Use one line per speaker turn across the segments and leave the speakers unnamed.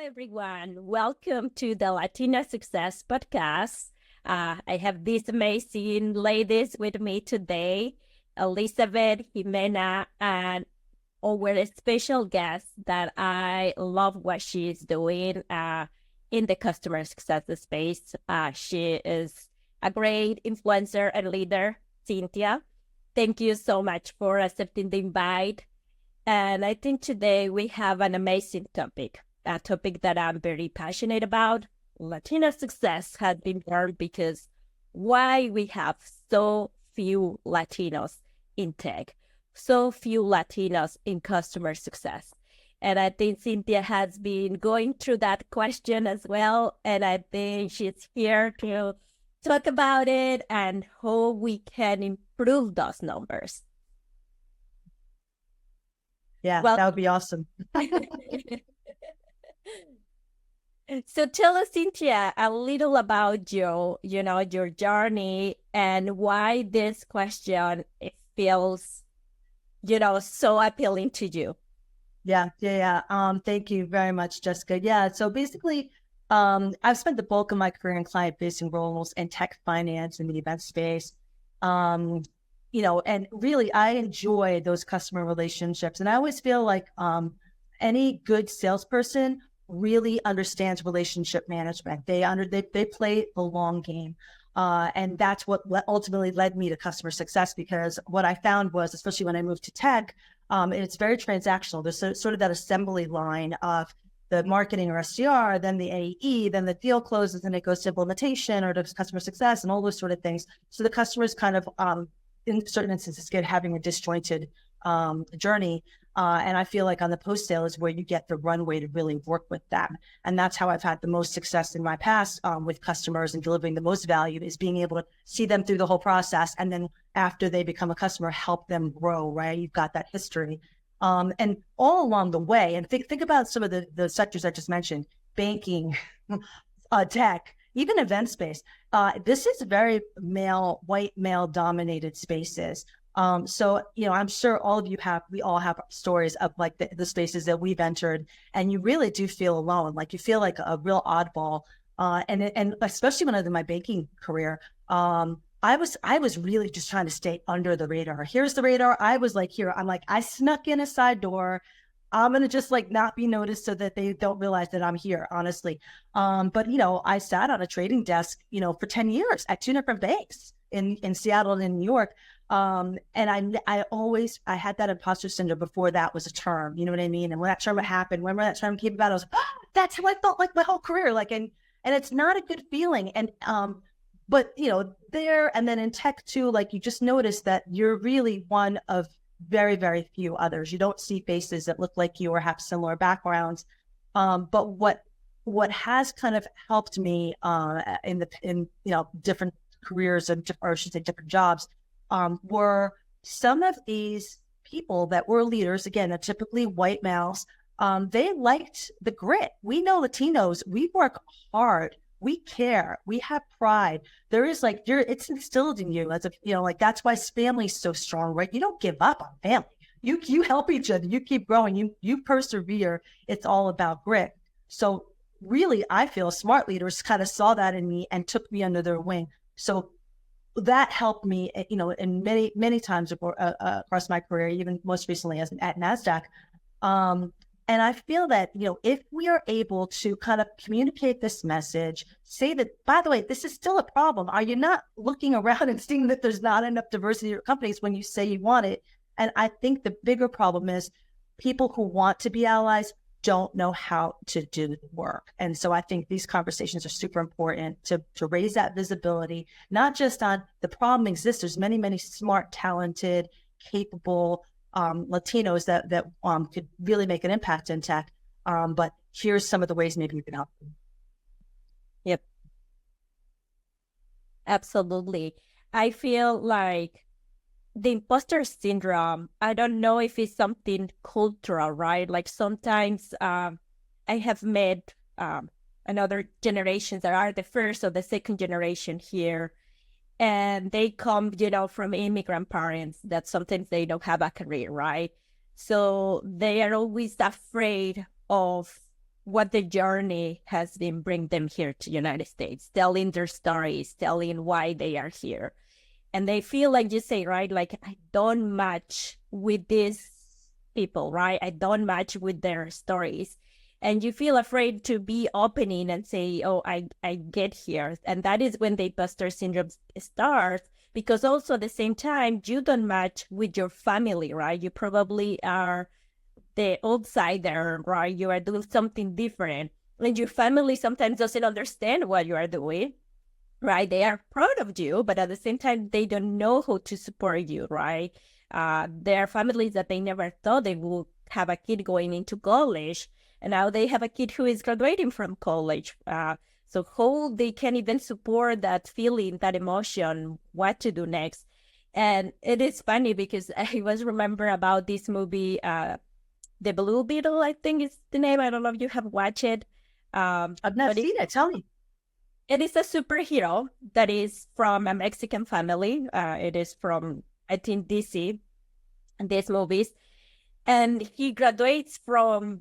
everyone. Welcome to the Latina Success Podcast. I have these amazing ladies with me today, Elizabeth, Jimena, and our special guest that I love what she's doing in the customer success space. She is a great influencer and leader, Cynthia. Thank you so much for accepting the invite. And I think today we have an amazing topic, a topic that I'm very passionate about. Latina success has been born because why we have so few Latinos in tech, so few Latinos in customer success. And I think Cynthia has been going through that question as well. And I think she's here to talk about it and how we can improve those numbers.
Yeah,
Well,
that would be awesome.
So tell us, Cynthia, a little about your journey and why this question it feels, so appealing to you.
Yeah. Thank you very much, Jessica. Yeah. So basically, I've spent the bulk of my career in client-facing roles in tech finance in the event space. And really I enjoy those customer relationships. And I always feel like any good salesperson really understands relationship management. They play the long game. And that's what ultimately led me to customer success, because what I found was, especially when I moved to tech, it's very transactional. There's sort of that assembly line of the marketing or SDR, then the AE, then the deal closes and it goes to implementation or to customer success and all those sort of things. So the customers kind of, in certain instances, get having a disjointed journey. And I feel like on the post sale is where you get the runway to really work with them. And that's how I've had the most success in my past with customers and delivering the most value, is being able to see them through the whole process. And then after they become a customer, help them grow, right? You've got that history. And all along the way, and think about some of the sectors I just mentioned, banking, tech, even event space. This is very white male dominated spaces. So, I'm sure we all have stories of like the spaces that we've entered, and you really do feel alone. Like you feel like a real oddball. And especially when I was in my banking career, I was really just trying to stay under the radar. Here's the radar. I was like, I snuck in a side door. I'm going to just like not be noticed so that they don't realize that I'm here, honestly. But I sat on a trading desk, for 10 years at two different banks in Seattle and in New York. And I had that imposter syndrome before that was a term, you know what I mean? And when that term happened, whenever that term came about, I was like, that's how I felt like my whole career. Like, and it's not a good feeling. And, but there, and then in tech too, like you just notice that you're really one of very, very few others. You don't see faces that look like you or have similar backgrounds. But what has kind of helped me in different careers, or I should say different jobs, were some of these people that were leaders, again, they're typically white males. They liked the grit. We know Latinos, we work hard. We care. We have pride. There is it's instilled in you as that's why family's so strong, right? You don't give up on family. You help each other. You keep growing. You persevere. It's all about grit. So really, I feel smart leaders kind of saw that in me and took me under their wing. So that helped me, in many, many times across my career, even most recently at NASDAQ. And I feel that, if we are able to kind of communicate this message, say that, by the way, this is still a problem. Are you not looking around and seeing that there's not enough diversity in your companies when you say you want it? And I think the bigger problem is people who want to be allies don't know how to do the work. And so I think these conversations are super important to raise that visibility, not just on the problem exists. There's many, many smart, talented, capable Latinos that could really make an impact in tech. But here's some of the ways maybe you can help them.
Yep. Absolutely. I feel like the imposter syndrome, I don't know if it's something cultural, right? Like sometimes I have met another generations that are the first or the second generation here. And they come, from immigrant parents that sometimes they don't have a career, right? So they are always afraid of what the journey has been bring them here to United States, telling their stories, telling why they are here. And they feel like you say, right? Like, I don't match with these people, right? I don't match with their stories. And you feel afraid to be opening and say, oh, I get here. And that is when the imposter syndrome starts, because also at the same time, you don't match with your family, right? You probably are the outsider, right? You are doing something different. And your family sometimes doesn't understand what you are doing, right? They are proud of you, but at the same time, they don't know how to support you, right? There are families that they never thought they would have a kid going into college, and now they have a kid who is graduating from college. So how they can even support that feeling, that emotion, what to do next. And it is funny because I was remember about this movie, The Blue Beetle, I think is the name. I don't know if you have watched it.
I've not seen it. Tell me.
It is a superhero that is from a Mexican family. It is from, I think, DC, these movies. And he graduates from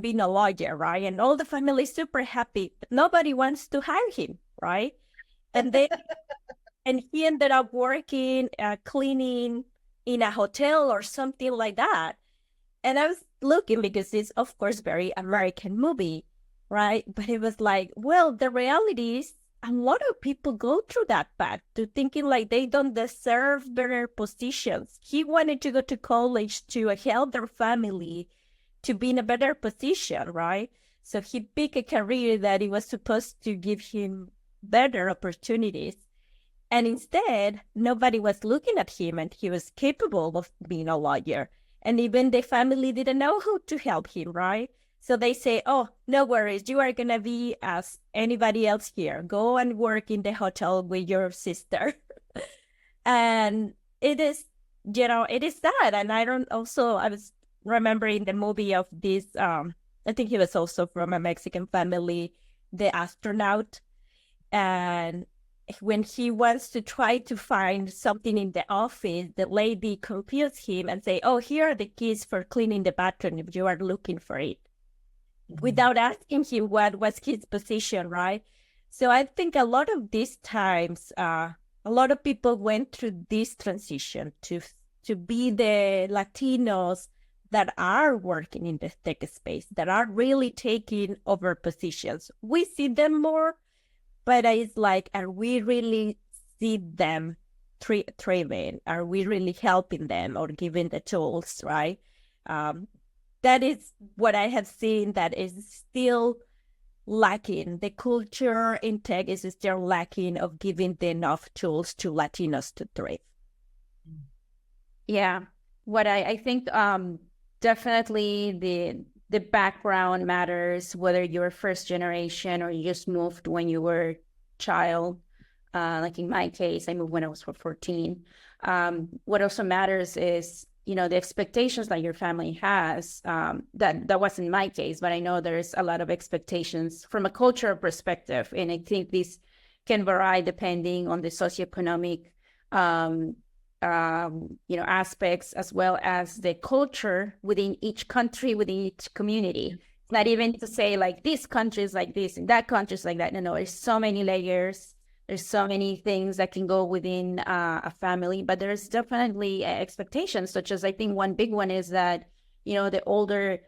being a lawyer, right? And all the family is super happy, but nobody wants to hire him, right? And they and he ended up working cleaning in a hotel or something like that. And I was looking because it's, of course, very American movie, right? But it was like, well, the reality is a lot of people go through that path to thinking like they don't deserve better positions. He wanted to go to college to help their family to be in a better position, right? So he picked a career that it was supposed to give him better opportunities. And instead, nobody was looking at him and he was capable of being a lawyer. And even the family didn't know how to help him, right? So they say, oh, no worries. You are going to be as anybody else here. Go and work in the hotel with your sister. And it is, it is that. And I was remembering the movie of this, I think he was also from a Mexican family, the astronaut. And when he wants to try to find something in the office, the lady confused him and say, oh, here are the keys for cleaning the bathroom if you are looking for it, without asking him what was his position, right? So I think a lot of these times, a lot of people went through this transition to be the Latinos that are working in the tech space, that are really taking over positions. We see them more, but it's like, are we really see them thriving? Are we really helping them or giving the tools, right? That is what I have seen that is still lacking. The culture in tech is still lacking of giving the enough tools to Latinos to thrive.
Yeah. What I think definitely the background matters, whether you're first generation or you just moved when you were a child. Like in my case, I moved when I was 14. What also matters is, the expectations that your family has. That wasn't my case, but I know there's a lot of expectations from a cultural perspective. And I think this can vary depending on the socioeconomic aspects, as well as the culture within each country, within each community. Not even to say like this country is like this and that country is like that. No, there's so many layers. There's so many things that can go within a family, but there's definitely expectations, such as I think one big one is that, the older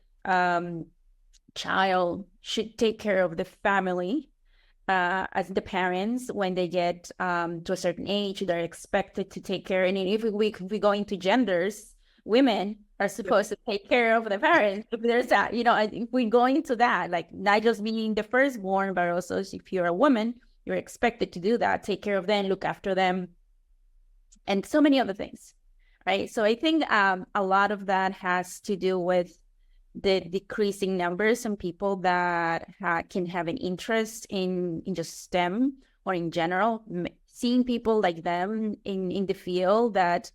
child should take care of the family. As the parents, when they get to a certain age, they're expected to take care. And if we go into genders, women are supposed to take care of the parents. If there's that, if we go into that, like not just being the firstborn, but also if you're a woman, you're expected to do that, take care of them, look after them, and so many other things, right? So I think a lot of that has to do with the decreasing numbers and people that can have an interest in just STEM or in general, seeing people like them in the field that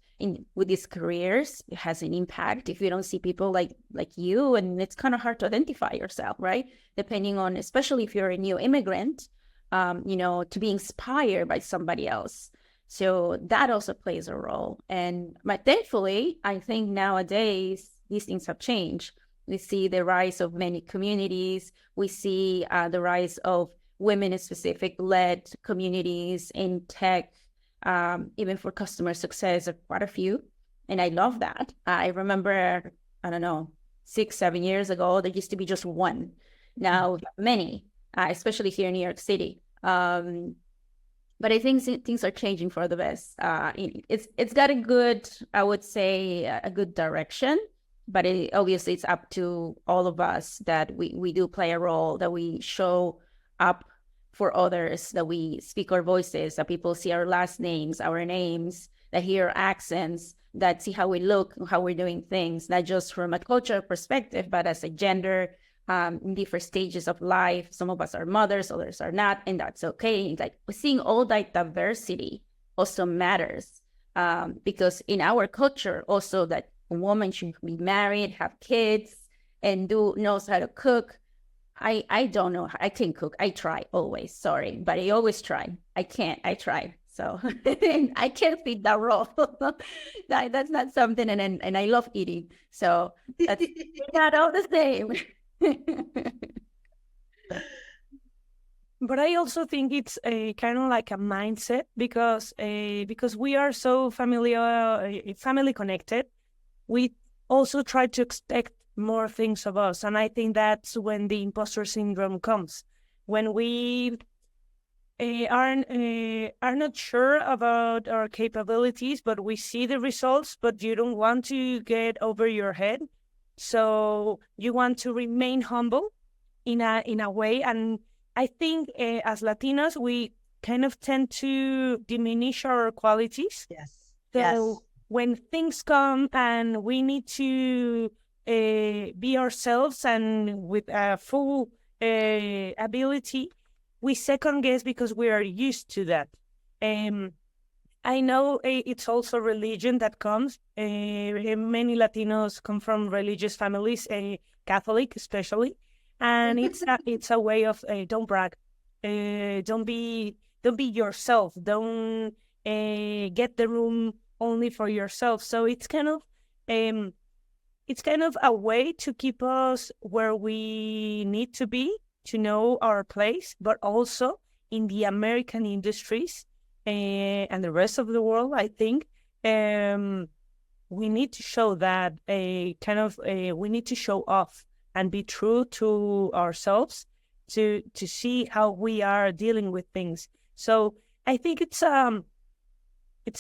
with these careers, it has an impact. If you don't see people like you, and it's kind of hard to identify yourself, right? Depending on, especially if you're a new immigrant, to be inspired by somebody else. So that also plays a role. But thankfully, I think nowadays these things have changed. We see the rise of many communities. We see the rise of women-specific led communities in tech, even for customer success, quite a few. And I love that. I remember, I don't know, 6-7 years ago, there used to be just one. Now, many, especially here in New York City. But I think things are changing for the best. It's got a good, I would say, a good direction. But obviously, it's up to all of us that we do play a role, that we show up for others, that we speak our voices, that people see our last names, our names, that hear our accents, that see how we look, how we're doing things, not just from a cultural perspective, but as a gender, in different stages of life. Some of us are mothers, others are not, and that's okay. Like, seeing all that diversity also matters, because in our culture also that a woman should be married, have kids, and knows how to cook. I don't know. I can cook. I try always. Sorry, but I always try. I can't. I try. So I can't feed that role. That's not something. And I love eating. So that's not all the same.
But I also think it's a kind of like a mindset because we are so family connected. We also try to expect more things of us, and I think that's when the imposter syndrome comes, when we are not sure about our capabilities, but we see the results, but you don't want to get over your head, so you want to remain humble in a way. And I think as Latinos, we kind of tend to diminish our qualities.
Yes.
So
Yes.
when things come and we need to be ourselves and with a full ability, we second guess because we are used to that. I know it's also religion that comes. Many Latinos come from religious families, Catholic especially, and it's a way of don't brag, don't be yourself, don't get the room only for yourself. So it's kind of a way to keep us where we need to be, to know our place, but also in the American industries and the rest of the world, I think we need to show that we need to show off and be true to ourselves to see how we are dealing with things. So I think it's a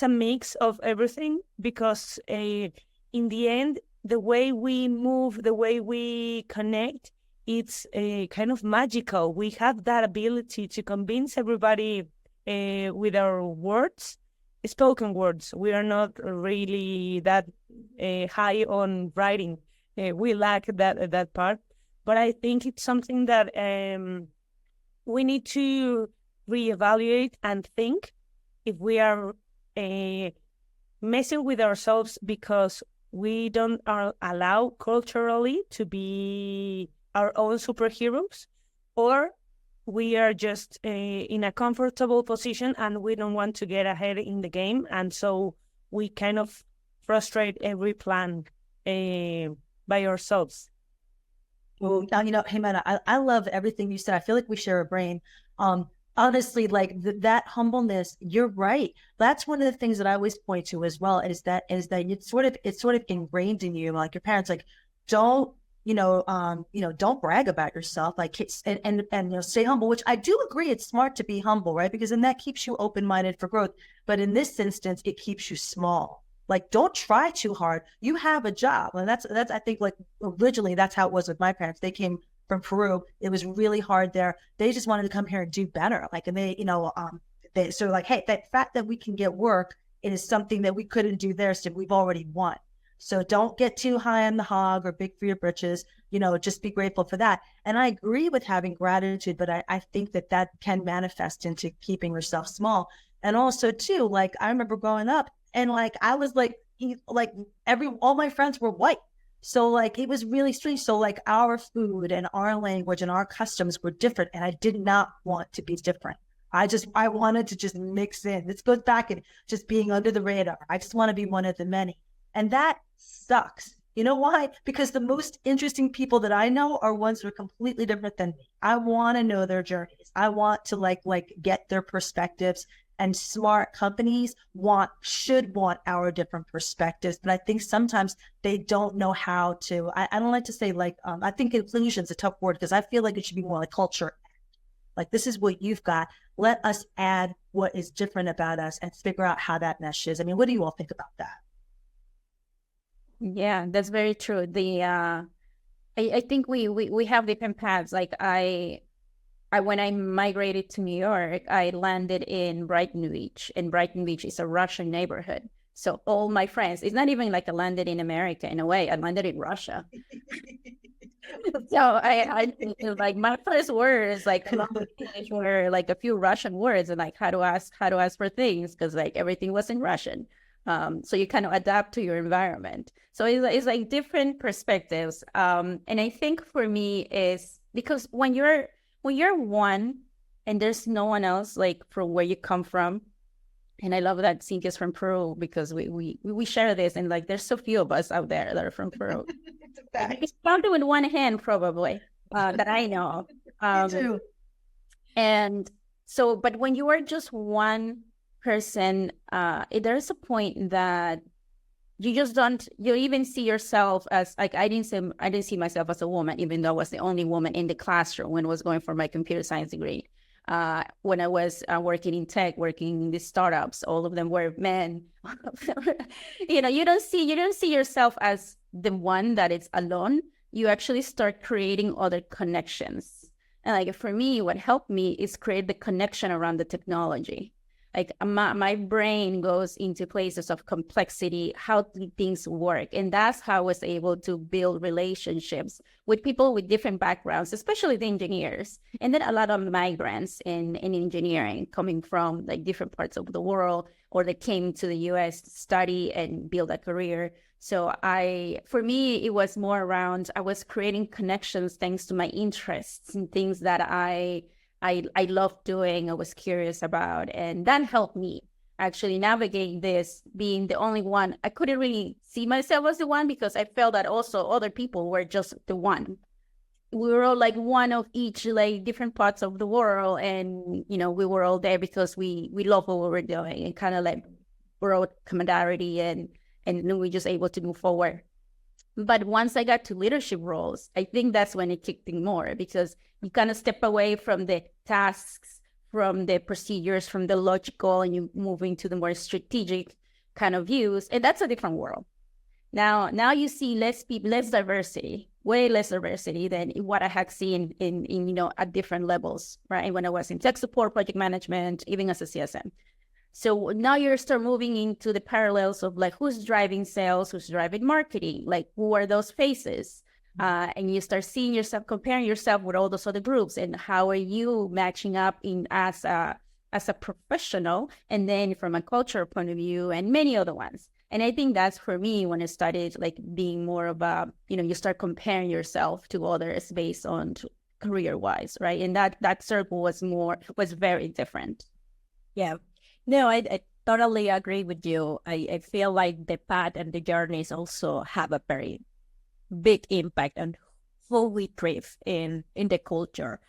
mix of everything, because in the end, the way we move, the way we connect, it's kind of magical. We have that ability to convince everybody with our words, spoken words. We are not really that high on writing. We lack that part. But I think it's something that we need to reevaluate and think if we are messing with ourselves because we don't allow culturally to be our own superheroes, or we are just in a comfortable position and we don't want to get ahead in the game, and so we kind of frustrate every plan by ourselves.
Well, Jimena, I love everything you said. I feel like we share a brain. Honestly, like that humbleness, you're right. That's one of the things that I always point to as well, is that it's sort of ingrained in you. Like your parents, like, don't don't brag about yourself, like, and stay humble, which I do agree. It's smart to be humble, right? Because then that keeps you open-minded for growth. But in this instance, it keeps you small. Like, don't try too hard. You have a job. And that's, I think, like, originally that's how it was with my parents. They came from Peru. It was really hard there. They just wanted to come here and do better. Like, and they sort of like, hey, that fact that we can get work, it is something that we couldn't do there. So we've already won. So don't get too high on the hog or big for your britches, just be grateful for that. And I agree with having gratitude, but I think that can manifest into keeping yourself small. And also too, like, I remember growing up and like, I was like all my friends were white. So like, it was really strange. So like, our food and our language and our customs were different. And I did not want to be different. I wanted to just mix in. This goes back and just being under the radar. I just want to be one of the many. And that sucks. You know why? Because the most interesting people that I know are ones that are completely different than me. I want to know their journeys. I want to like get their perspectives. And smart companies should want our different perspectives. But I think sometimes they don't know how to. I don't like to say like, I think inclusion is a tough word because I feel like it should be more like culture. Like, this is what you've got. Let us add what is different about us and figure out how that meshes. I mean, what do you all think about that?
Yeah, that's very true. I think we have different paths. Like when I migrated to New York, I landed in Brighton Beach, and Brighton Beach is a Russian neighborhood. So all my friends, it's not even like I landed in America in a way. I landed in Russia. So I like my first words like were like a few Russian words and like how to ask for things because like everything was in Russian. So you kind of adapt to your environment. So it's like different perspectives. And I think for me is because when you're one and there's no one else like from where you come from, and I love that Cynthia's from Peru because we share this and like there's so few of us out there that are from Peru. It's counted with one hand probably that I know.
Me too.
And so, but when you are just one person, there's a point that you just don't, you even see yourself as like, I didn't see myself as a woman, even though I was the only woman in the classroom when I was going for my computer science degree. When I was working in tech, working in these startups, all of them were men. You know, you don't see yourself as the one that is alone. You actually start creating other connections. And like for me, what helped me is create the connection around the technology. Like my brain goes into places of complexity, how do things work? And that's how I was able to build relationships with people with different backgrounds, especially the engineers. And then a lot of migrants in engineering coming from like different parts of the world, or they came to the US to study and build a career. So for me, it was more around, I was creating connections thanks to my interests and things that I loved doing, I was curious about, and that helped me actually navigate this being the only one. I couldn't really see myself as the one because I felt that also other people were just the one. We were all like one of each, like different parts of the world, and you know, we were all there because we love what we were doing and kind of like brought camaraderie and then we just able to move forward. But once I got to leadership roles, I think that's when it kicked in more because you kind of step away from the tasks, from the procedures, from the logical, and you move into the more strategic kind of views. And that's a different world. Now you see less people, less diversity, way less diversity than what I had seen in you know, at different levels, right? When I was in tech support, project management, even as a CSM. So now you start moving into the parallels of like who's driving sales, who's driving marketing, like who are those faces? And you start seeing yourself, comparing yourself with all those other groups, and how are you matching up in as a professional, and then from a cultural point of view, and many other ones. And I think that's for me when it started like being more of a, you know, you start comparing yourself to others based on career wise, right? And that circle was very different.
Yeah. No, I totally agree with you. I feel like the path and the journeys also have a very big impact on who we thrive in the culture.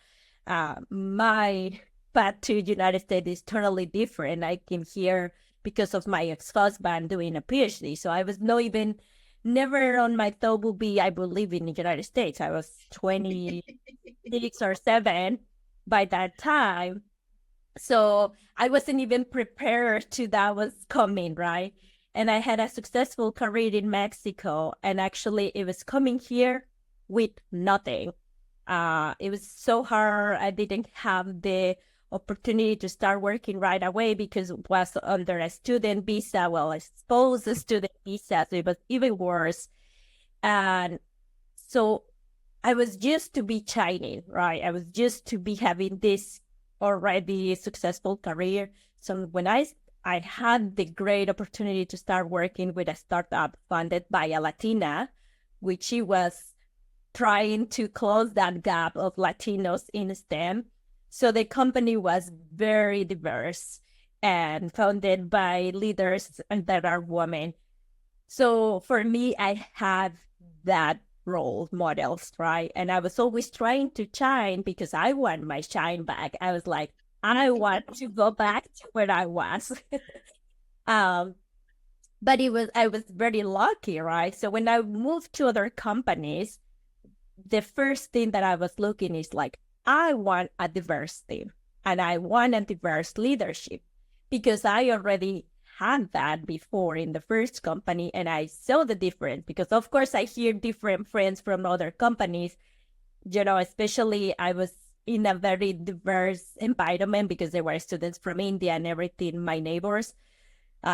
My path to United States is totally different. I came here because of my ex-husband doing a PhD. So I was never on my thought would be I would live in the United States. I was 26 or 7 by that time. So I wasn't even prepared to that was coming, right? And I had a successful career in Mexico, and actually it was coming here with nothing. It was so hard. I didn't have the opportunity to start working right away because it was under a student visa. Well, I suppose a student visa, so it was even worse. And so I was used to be shining, right? I was used to be having this already successful career. So when I had the great opportunity to start working with a startup funded by a Latina, which she was trying to close that gap of Latinos in STEM. So the company was very diverse and founded by leaders that are women. So for me, I had that role models, right? And I was always trying to shine because I want my shine back. I was like, I want to go back to where I was. um, but I was very lucky, right? So when I moved to other companies, the first thing that I was looking is like, I want a diverse team and I want a diverse leadership because I already had that before in the first company and I saw the difference because of course I hear different friends from other companies, especially I was in a very diverse environment because there were students from India and everything, my neighbors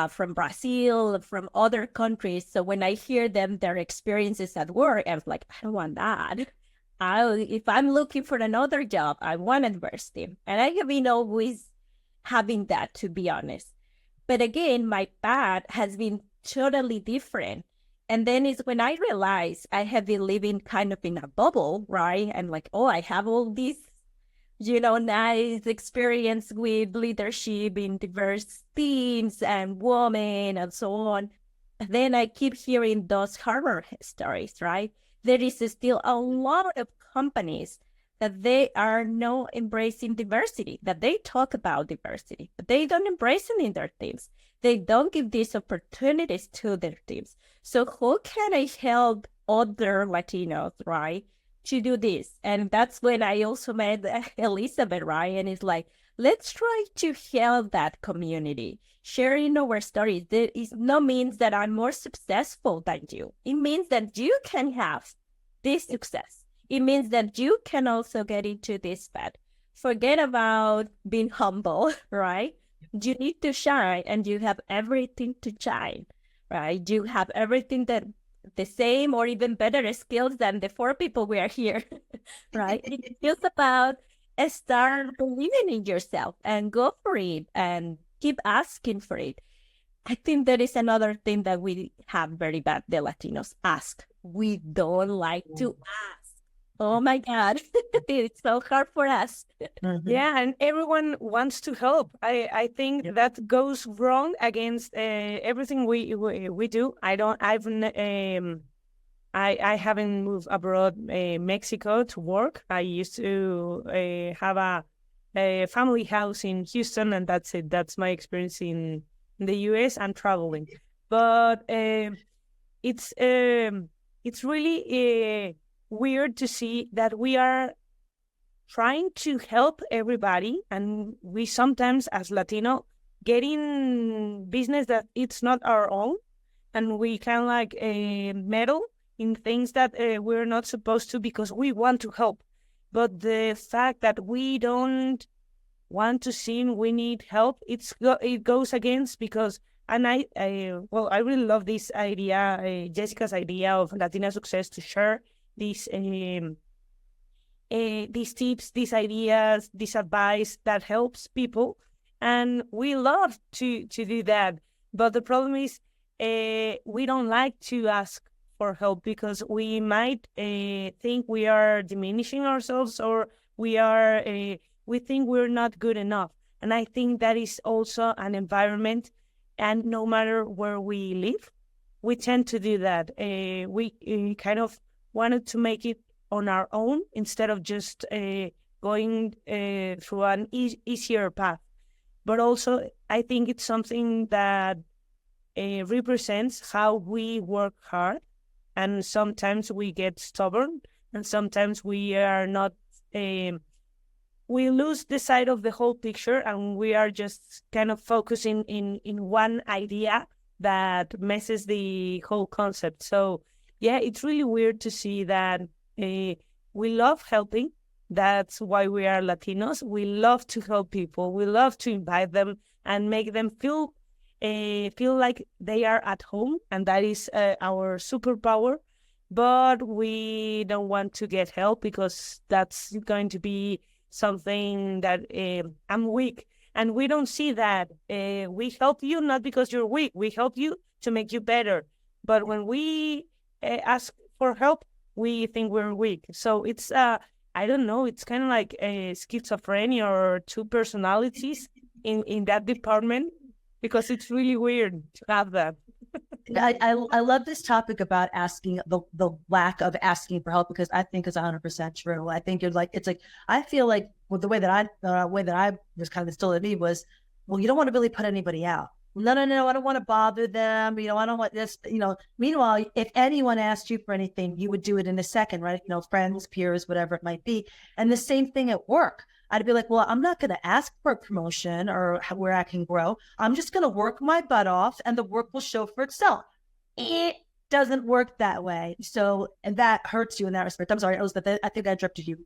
from Brazil, from other countries. So when I hear them, their experiences at work, I was like, I don't want that. If I'm looking for another job, I want adversity. And I have been always having that, to be honest. But again, my path has been totally different. And then it's when I realized I have been living kind of in a bubble, right? And like, oh, I have all these nice experience with leadership in diverse teams and women and so on. And then I keep hearing those horror stories, right? There is still a lot of companies that they are not embracing diversity, that they talk about diversity, but they don't embrace it in their teams. They don't give these opportunities to their teams. So how can I help other Latinos, right, to do this? And that's when I also met Elizabeth, right? And it's like, let's try to help that community. Sharing our stories, there is no means that I'm more successful than you. It means that you can have this success. It means that you can also get into this path. Forget about being humble, right? You need to shine and you have everything to shine, right? You have everything that the same or even better skills than the four people we are here, right? It's just about start believing in yourself and go for it and keep asking for it. I think that is another thing that we have very bad, the Latinos ask. We don't like to ask. Oh my God, it's so hard for us.
Yeah, and everyone wants to help. I think that goes wrong against everything we do. I haven't moved abroad, Mexico, to work. I used to have a family house in Houston, and that's it. That's my experience in the US and traveling. But it's really weird to see that we are trying to help everybody, and we sometimes, as Latino, get in business that it's not our own, and we kind of like meddle in things that we're not supposed to because we want to help. But the fact that we don't want to seem we need help, it goes against because, and I really love this idea, Jessica's idea of Latina success, to share these tips, these ideas, this advice that helps people, and we love to do that. But the problem is, we don't like to ask for help because we might think we are diminishing ourselves, or we think we're not good enough. And I think that is also an environment, and no matter where we live, we tend to do that. We kind of wanted to make it on our own instead of just going through an easier path. But also, I think it's something that represents how we work hard, and sometimes we get stubborn, and sometimes we are not. We lose the sight of the whole picture, and we are just kind of focusing in one idea that messes the whole concept. So, yeah, it's really weird to see that. We love helping. That's why we are Latinos. We love to help people. We love to invite them and make them feel like they are at home, and that is our superpower. But we don't want to get help because that's going to be something that I'm weak, and we don't see that. We help you not because you're weak. We help you to make you better. But when we ask for help, we think we're weak. So it's I don't know, it's kind of like a schizophrenia or two personalities in that department, because it's really weird to have that.
I love this topic about asking the lack of asking for help, because I think it's 100% true. I think you're like, it's like, I feel like with the way that I was kind of instilled in me was, well, you don't want to really put anybody out. No, I don't want to bother them. I don't want this, meanwhile, if anyone asked you for anything, you would do it in a second, right? Friends, peers, whatever it might be. And the same thing at work. I'd be like, well, I'm not going to ask for a promotion or where I can grow. I'm just going to work my butt off and the work will show for itself. It doesn't work that way. So, and that hurts you in that respect. I'm sorry, Elizabeth, I think I interrupted you.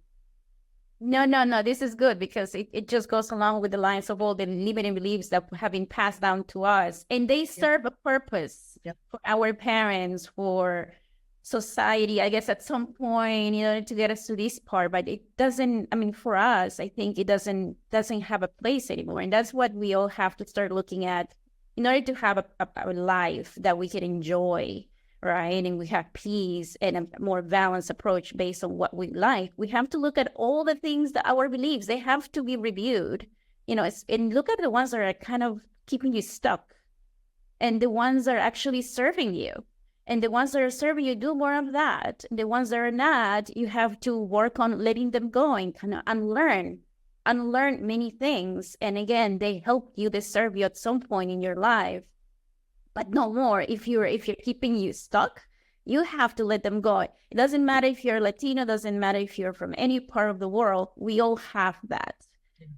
No. This is good because it just goes along with the lines of all the limiting beliefs that have been passed down to us. And they serve a purpose for our parents, for society, I guess, at some point, to get us to this part. But it doesn't, for us, I think it doesn't have a place anymore. And that's what we all have to start looking at in order to have a life that we can enjoy, right? And we have peace and a more balanced approach based on what we like. We have to look at all the things that our beliefs, they have to be reviewed, and look at the ones that are kind of keeping you stuck and the ones that are actually serving you. And the ones that are serving you, do more of that. The ones that are not, you have to work on letting them go and kind of unlearn many things. And again, they help you, they serve you at some point in your life, but no more. If you're keeping you stuck, you have to let them go. It doesn't matter if you're Latino, doesn't matter if you're from any part of the world. We all have that.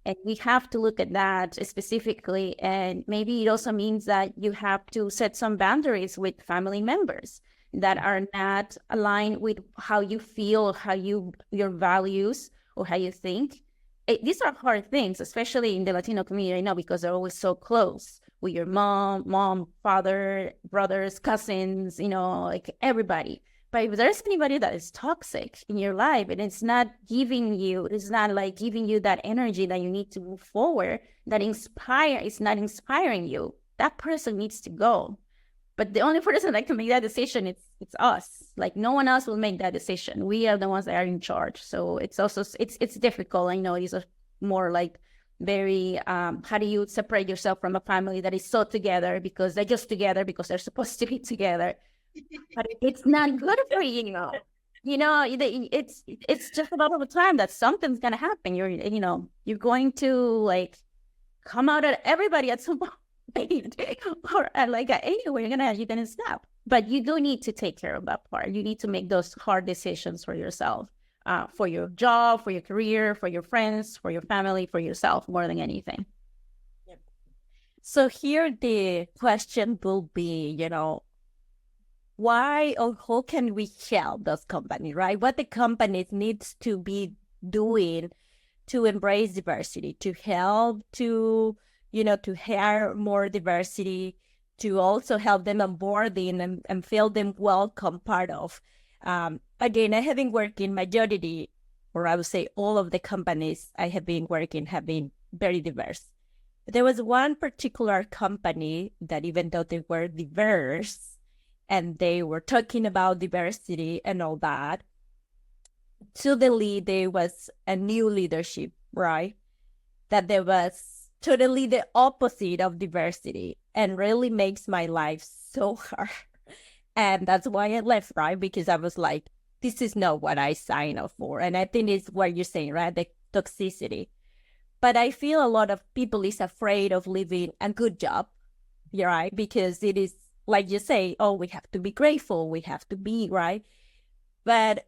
And we have to look at that specifically. And maybe it also means that you have to set some boundaries with family members that are not aligned with how you feel, your values, or how you think. These are hard things, especially in the Latino community right now, because they're always so close with your mom, father, brothers, cousins, like everybody. But if there's anybody that is toxic in your life and it's not giving you that energy that you need to move forward, it's not inspiring you, that person needs to go. But the only person that can make that decision, it's us. Like, no one else will make that decision. We are the ones that are in charge. So it's also, it's difficult. I know these are more like very, how do you separate yourself from a family that is so together because they're just together because they're supposed to be together. But it's not good for you, it's just about over time that something's gonna happen. You're going to like come out at everybody at some point, or anyway, you're gonna snap. But you do need to take care of that part. You need to make those hard decisions for yourself, for your job, for your career, for your friends, for your family, for yourself, more than anything.
Yep. So here the question will be, why or how can we help those companies, right? What the companies needs to be doing to embrace diversity, to help to hire more diversity, to also help them onboarding and feel them welcome part of. Again, I have been working majority, or I would say all of the companies I have been working have been very diverse. There was one particular company that even though they were diverse, and they were talking about diversity and all that, suddenly there was a new leadership, right? That there was totally the opposite of diversity and really makes my life so hard. And that's why I left, right? Because I was like, this is not what I signed up for. And I think it's what you're saying, right? The toxicity. But I feel a lot of people is afraid of leaving a good job, right? Because it is, like you say, oh, we have to be grateful, we have to be, right? But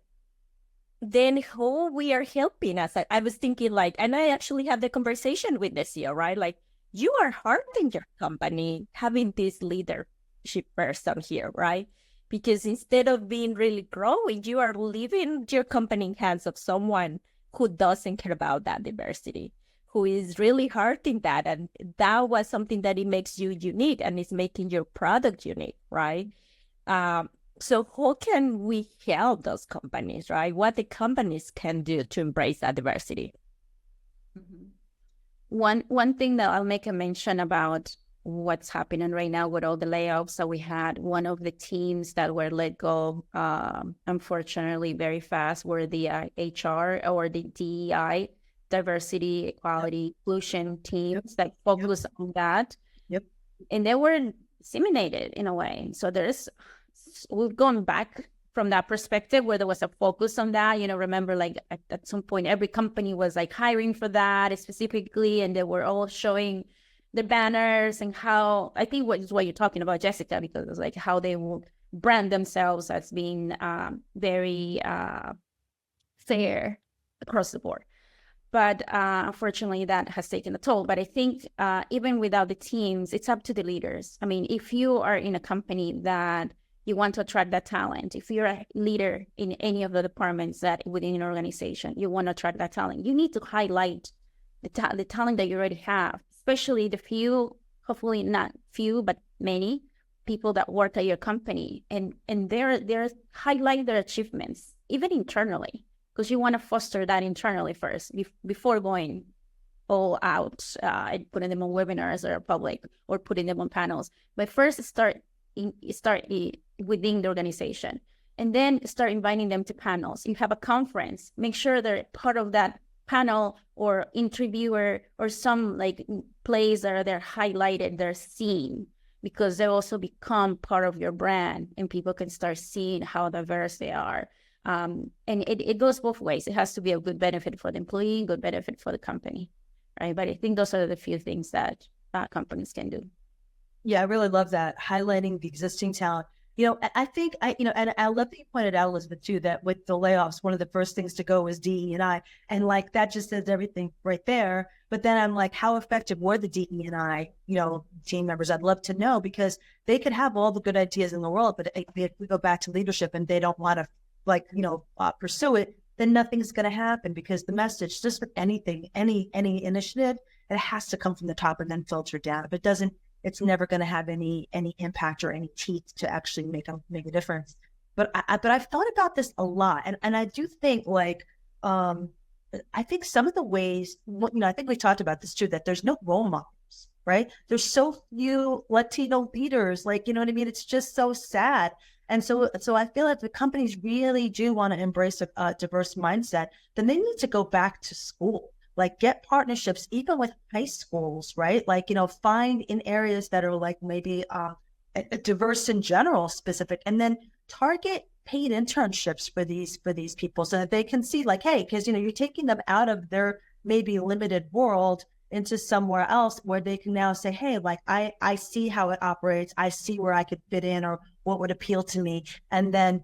then who we are helping us? I was thinking like, and I actually had the conversation with the CEO, right? Like, you are hurting your company having this leadership person here, right? Because instead of being really growing, you are leaving your company in hands of someone who doesn't care about that diversity, who is really hurting that. And that was something that it makes you unique and is making your product unique, right? So how can we help those companies, right? What the companies can do to embrace that diversity?
Mm-hmm. One thing that I'll make a mention about what's happening right now with all the layoffs. So we had one of the teams that were let go, unfortunately, very fast, were the HR or the DEI, diversity, equality, inclusion teams that focus on that.
Yep.
And they were disseminated in a way. So we've gone back from that perspective where there was a focus on that. Remember, like at some point, every company was like hiring for that specifically, and they were all showing the banners and how, I think what is what you're talking about, Jessica, because it's like how they will brand themselves as being very fair across the board. But unfortunately, that has taken a toll. But I think even without the teams, it's up to the leaders. I mean, if you are in a company that you want to attract that talent, if you're a leader in any of the departments that within an organization, you want to attract that talent, you need to highlight the talent that you already have, especially the few, hopefully not few, but many people that work at your company, and they're highlight their achievements, even internally, because you want to foster that internally first before going all out and putting them on webinars or public or putting them on panels. But first start within the organization, and then start inviting them to panels. You have a conference, make sure they're part of that panel or interviewer or some like place that they're highlighted, they're seen, because they also become part of your brand and people can start seeing how diverse they are. And it goes both ways. It has to be a good benefit for the employee, good benefit for the company, right? But I think those are the few things that companies can do.
Yeah, I really love that, highlighting the existing talent. I think and I love that you pointed out, Elizabeth, too, that with the layoffs, one of the first things to go is DE&I, and like that just says everything right there. But then I'm like, how effective were the DE&I, team members? I'd love to know, because they could have all the good ideas in the world, but if we go back to leadership and they don't want to pursue it, then nothing's going to happen, because the message, just with anything, any initiative, it has to come from the top and then filter down. If it doesn't, it's never going to have any impact or any teeth to actually make a difference. But I've thought about this a lot, and I do think I think some of the ways, I think we talked about this too, that there's no role models, right? There's so few Latino leaders, you know what I mean? It's just so sad. And so I feel like the companies really do want to embrace a diverse mindset, then they need to go back to school. Get partnerships, even with high schools, right? Find in areas that are maybe diverse in general, specific, and then target paid internships for these people so that they can see hey, because you're taking them out of their maybe limited world into somewhere else where they can now say, hey, I see how it operates. I see where I could fit in or what would appeal to me. And then,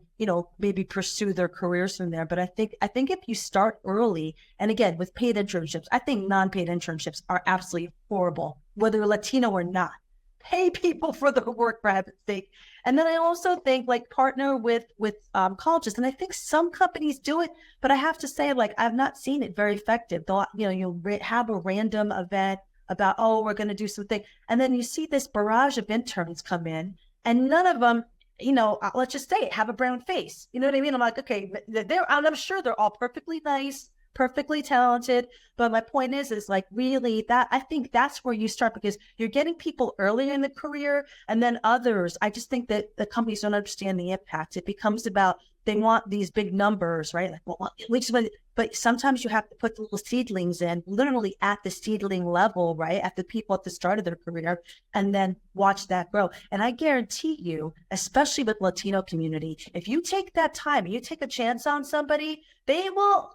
maybe pursue their careers from there. But I think if you start early, and again, with paid internships, I think non-paid internships are absolutely horrible, whether you're Latino or not. Pay people for their work, for heaven's sake. And then I also think partner with colleges. And I think some companies do it, but I have to say, I've not seen it very effective. They'll, you'll have a random event about, oh, we're going to do something. And then you see this barrage of interns come in, and none of them, let's just say it, have a brown face. You know what I mean? I'm like, okay, I'm sure they're all perfectly nice, perfectly talented. But my point is really that I think that's where you start, because you're getting people early in the career, and then others, I just think that the companies don't understand the impact. It becomes about, they want these big numbers, right? But sometimes you have to put the little seedlings in, literally at the seedling level, right? At the people at the start of their career, and then watch that grow. And I guarantee you, especially with Latino community, if you take that time, you take a chance on somebody, they will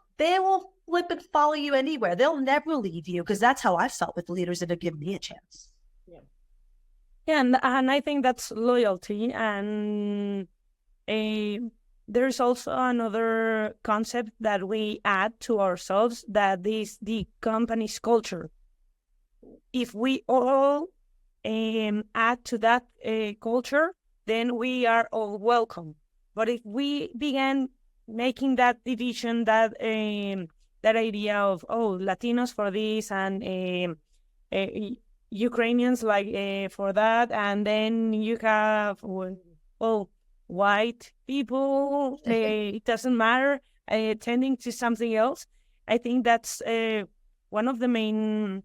flip and follow you anywhere. They'll never leave you, because that's how I felt with the leaders that have given me a chance.
Yeah, and I think that's loyalty. And there's also another concept that we add to ourselves, that is the company's culture. If we all add to that culture, then we are all welcome. But if we begin making that division, that idea of, Latinos for this and Ukrainians for that, and then you have white people, it doesn't matter, tending to something else. I think that's one of the main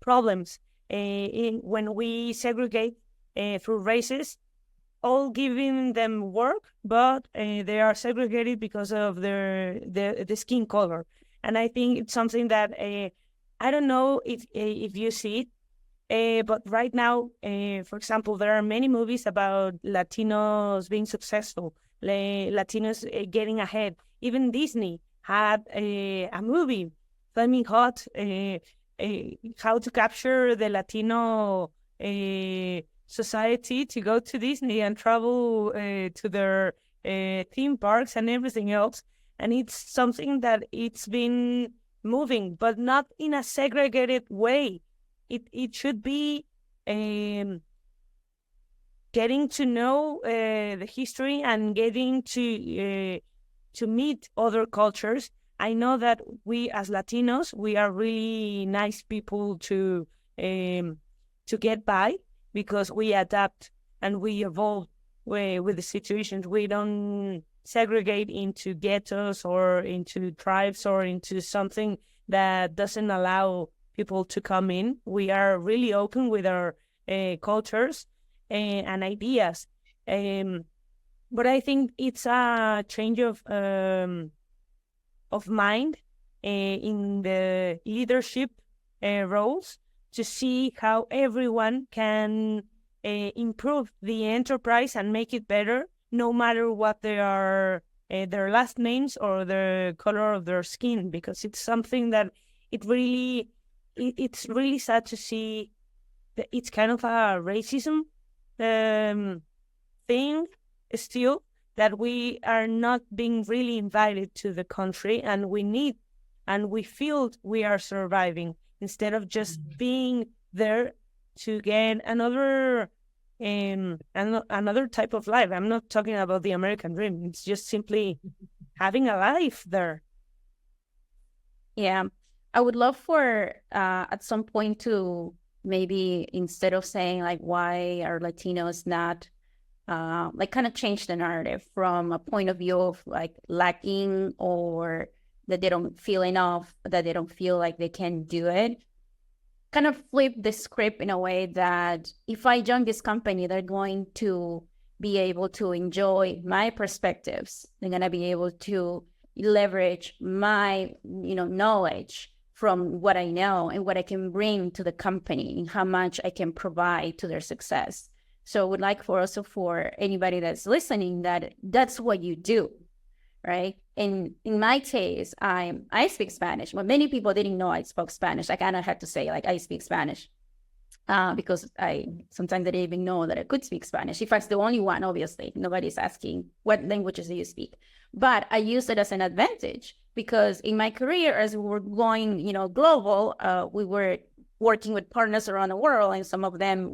problems when we segregate through races, all giving them work, but they are segregated because of the skin color. And I think it's something that I don't know if you see it, But right now, for example, there are many movies about Latinos being successful, Latinos getting ahead. Even Disney had a movie, Flaming Hot, how to capture the Latino society to go to Disney and travel to their theme parks and everything else. And it's something that it's been moving, but not in a segregated way. It should be getting to know the history and getting to meet other cultures. I know that we as Latinos, we are really nice people to get by because we adapt and we evolve with the situations. We don't segregate into ghettos or into tribes or into something that doesn't allow people to come in. We are really open with our cultures and ideas. But I think it's a change of mind in the leadership roles to see how everyone can improve the enterprise and make it better, no matter what they are, their last names or the color of their skin, because it's something that it's really sad to see that it's kind of a racism thing still, that we are not being really invited to the country, and we feel we are surviving instead of just being there to get another type of life. I'm not talking about the American dream. It's just simply having a life there.
Yeah, I would love for at some point to maybe, instead of saying like, why are Latinos not like, kind of change the narrative from a point of view of like lacking, or that they don't feel enough, that they don't feel like they can do it. Kind of flip the script in a way that if I join this company, they're going to be able to enjoy my perspectives. They're going to be able to leverage my, knowledge from what I know and what I can bring to the company and how much I can provide to their success. So I would like for anybody that's listening, that's what you do, right? And in my case, I speak Spanish. But many people didn't know I spoke Spanish. I kind of had to say like I speak Spanish because sometimes they didn't even know that I could speak Spanish. If I was the only one, obviously, nobody's asking what languages do you speak. But I use it as an advantage because in my career, as we were going, global, we were working with partners around the world, and some of them,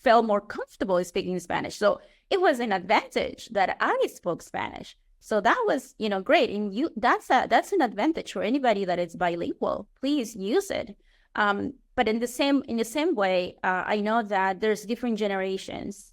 felt more comfortable speaking Spanish. So it was an advantage that I spoke Spanish. So that was, great. And that's an advantage for anybody that is bilingual. Please use it. But in the same way, I know that there's different generations